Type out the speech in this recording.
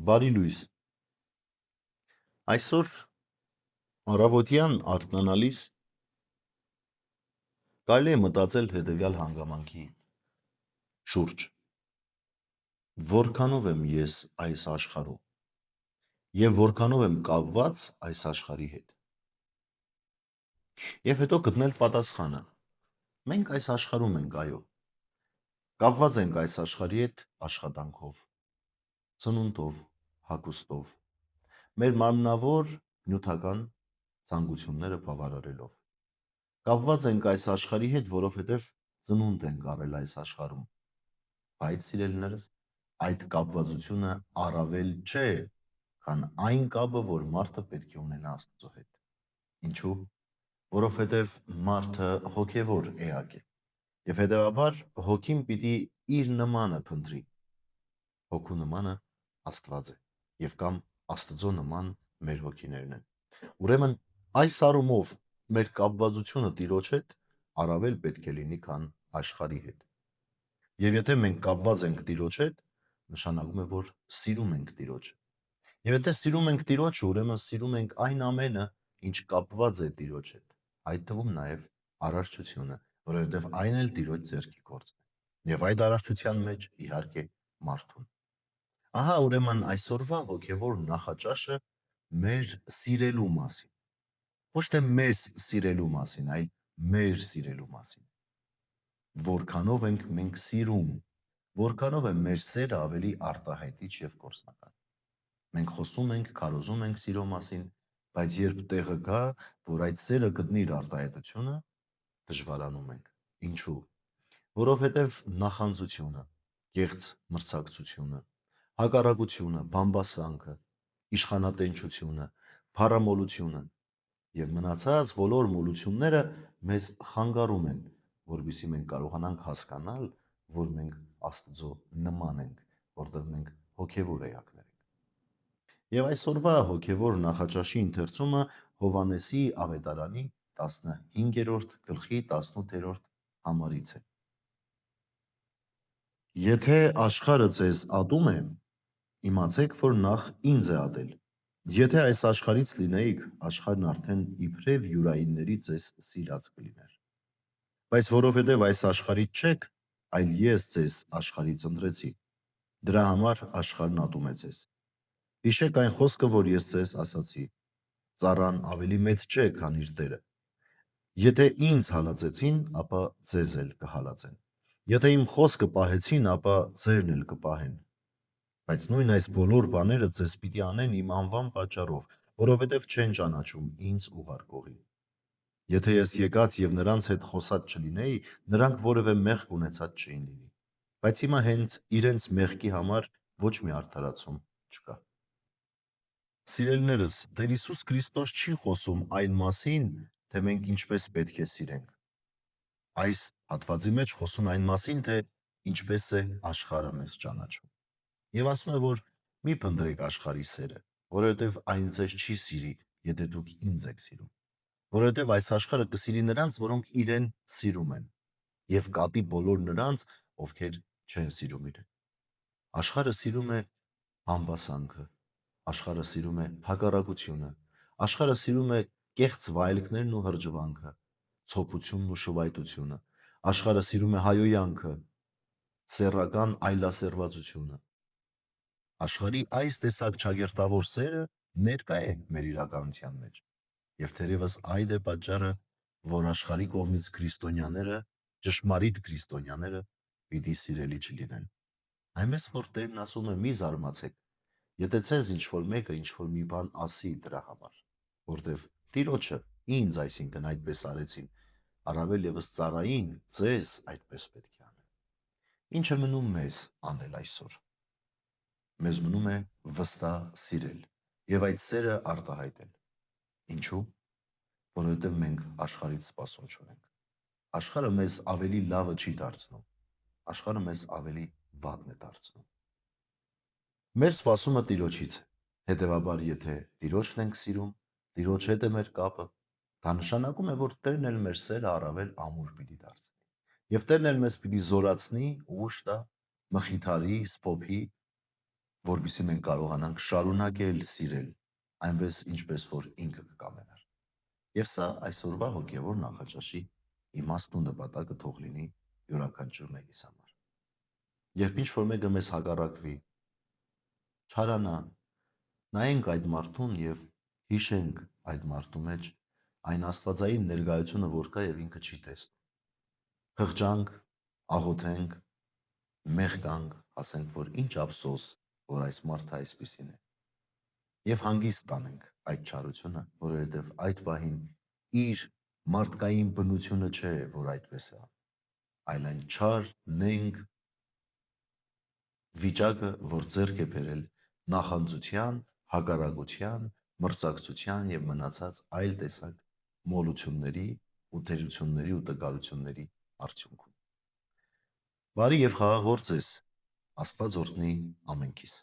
Բարի լույս։ Այսօր առավոտյան արթնանալիս կարելի է մտածել հետևյալ հանգամանքի շուրջ. որքանով եմ ես այս աշխարհում եւ որքանով եմ կապված այս աշխարհի հետ։ Եվ հետո գտնել պատասխանը։ Մենք այս աշխարհում ենք, այո, կապված ենք այս աշխարհի հետ աշխատանքով, ծնունդով, հագուստով, մեր մարմնավոր նյութական ցանկությունները բավարարելով։ Կապված ենք այս աշխարհի հետ, որովհետև ծնունդ ենք առել այս աշխարհում։ Բայց սիրելիներս, այդ կապվածությունը առավել չէ, քան այն կապը, որ մարդը պետք է ունենա Աստծո հետ։ Ինչու՞։ Որովհետև մարդը հոգևոր էակ է։ Եվ հետևաբար հոգին պիտի իր նմանը փնտրի։ Հոգու նմանը Աստված է, եւ կամ Աստծո նման մեր հոգիներն են։ Ուրեմն այս առումով մեր կապվածությունը Տիրոջ հետ առավել պետք է լինի, քան աշխարհի հետ։ Եվ եթե մենք կապված ենք Տիրոջ հետ, նշանակում է, որ սիրում ենք Տիրոջը։ Եվ եթե սիրում ենք Տիրոջը, ուրեմն սիրում ենք այն ամենը, ինչ կապված է Տիրոջ հետ, այդ թվում նաև արարչությունը, որովհետև այն էլ Տիրոջ ձեռքի գործն է։ Եվ այդ արարչության մեջ, իհարկե, մարդուն։ Ահա ուրեմն այսօրվա հոգևոր նախաճաշը մեր սիրելու մասին։ Ոչ թե մեզ սիրելու մասին, այլ մեր սիրելու մասին։ Որքանով ենք մենք սիրում, որքանով է մեր սերը ավելի արտահայտիչ եւ գործնական։ Մենք խոսում ենք, քարոզում ենք սիրո մասին, բայց երբ տեղը գա, որ այդ սերը գտնի իր արտահայտությունը, դժվարանում ենք։ Ինչու՞։ Որովհետև նախանձությունը, կեղծ մրցակցությունը, հակառակությունը, բամբասանքը, իշխանատենչությունը, փառամոլությունը եւ մնացած բոլոր մոլությունները մեզ խանգարում են, որովհետեւ մենք կարողանանք հասկանալ, որ մենք Աստծո նման ենք, որտեղ մենք հոգևոր էակներ ենք։ Եվ այսօրվա հոգևոր նախաճաշի ընթերցումը Հովհաննեսի ավետարանի 15-րդ գլխի 18-րդ համարից է։ Եթե աշխարհը ձեզ ատում է, իմացեք, որ նախ ինձ է ատել։ Եթե այս աշխարհից լինեիք, աշխարհն արդեն իբրև յուրայինների ձեզ սիրած կլիներ։ Բայց որովհետև այս աշխարհից չեք, այլ ես ձեզ աշխարհից ընտրեցի, դրա համար աշխարհն ատում է ձեզ։ Հիշեք այն խոսքը, որ ես ձեզ ասացի. ծառան ավելի մեծ չէ, քան իր տերը։ Եթե ինձ հալածեցին, ապա ձեզ էլ կհալածեն։ Եթե իմ խոսքը պահեցին, ապա ձերն էլ կպահեն։ Բայց նույն այս բոլոր բաները ձեզ պիտի անեն իմ անվան պատճառով, որովհետև չեն ճանաչում ինձ ուղարկողին։ Եթե ես եկած եւ նրանց հետ խոսած չլինեի, նրանք որևէ մեղք ունեցած չէին լինի։ Բայց հիմա հենց իրենց մեղքի համար ոչ մի արդարացում չկա։ Սիրելիներս, Տեր Հիսուս Քրիստոս չի խոսում այն մասին, թե մենք ինչպես պետք է սիրենք։ Այս հատվածի մեջ խոսում այն մասին, թե ինչպես է աշխարհը մեզ ճանաչում։ Եվ ասում է, որ մի փնտրեք աշխարհի սերը, որովհետև այն ձեզ չի սիրի, եթե դուք ինձ եք սիրում։ Որովհետև այս աշխարհը կսիրի նրանց, որոնք իրեն սիրում են, եւ կատի բոլոր նրանց, ովքեր չեն սիրում իրեն։ Աշխարհը սիրում է համբասանքը, աշխարհը սիրում է հակառակությունը, աշխարհը սիրում է կեղծ վայելքներն ու հրջվանքը, ցոփությունն ու շվայտությունը, աշխարհը սիրում է հայոյանքը, սեռական այլասերվածությունը։ Աշխարհի այս տեսակ ճագերտավոր սերը ներկա է մեր իրականության մեջ։ Եվ թերևս այդ է պատճառը, որ աշխարհի կողմից քրիստոնյաները, ճշմարիտ քրիստոնյաները պիտի սիրելի չլինեն։ Այնպես որ Տերն ասում է՝ մի զարմացեք, եթե ցեզ ինչ-որ մեկը ինչ-որ մի բան ասի դրա համար, որտեվ Տիրոջը ինձ, այսինքն այդպես արեցին, առավել եւս ծառային ձեզ այդպես պետք է անել։ Ինչ է մնում մեզ անել այսօր։ Մեզ մնում է վստահ սիրել եւ այդ սերը արտահայտել։ Ինչու՞։ Որովհետև մենք աշխարհից սպասում չունենք։ Աշխարհը մեզ ավելի լավը չի դարձնում։ Աշխարհը մեզ ավելի վատն է դարձնում։ Մեր սպասումը Տիրոջից է։ Հետևաբար, եթե Տիրոջն ենք սիրում, Տիրոջ հետ է մեր կապը, դա նշանակում է, որ Տերն էլ մեր սերը առավել ամուր պիտի դարձնի։ Եվ Տերն էլ մեզ պիտի զորացնի, ուժ տա, մխիթարի, սփոփի, որպեսզի մենք կարողանանք շարունակել սիրել այնպես ինչպես որ ինքը կկամենար։ Եվ սա այսօրվա հոգևոր նախաճաշի իմաստն ու նպատակը թող լինի յուրաքանչյուր մեկիս համար։ Երբ ինչ որ մեկը մեզ հակառակվի, չարանա, նայենք այդ մարդուն եւ հիշենք այդ մարդու մեջ այն աստվածային ներկայությունը, որ կա եւ ինքը չի տեսնում։ Հղջանք, աղոթենք, մեղկանք, ասենք, որ ինչ ափսոս, որ այս մարդը այսպիսին է։ Եվ հանգիստ տանենք այդ չարությունը, որովհետև այդ պահին իր մարդկային բնությունը չէ, որ այդպես է, այլ այն չար, նենգ վիճակը, որ ձեռք է բերել նախանձության, հակառակության, մրցակցության եւ մնացած այլ տեսակ մոլությունների ու թերությունների ու տկարությունների արդյունքում։ Բարի եւ խաղաղ օր ձեզ, Աստված օրհնի ամենքիս։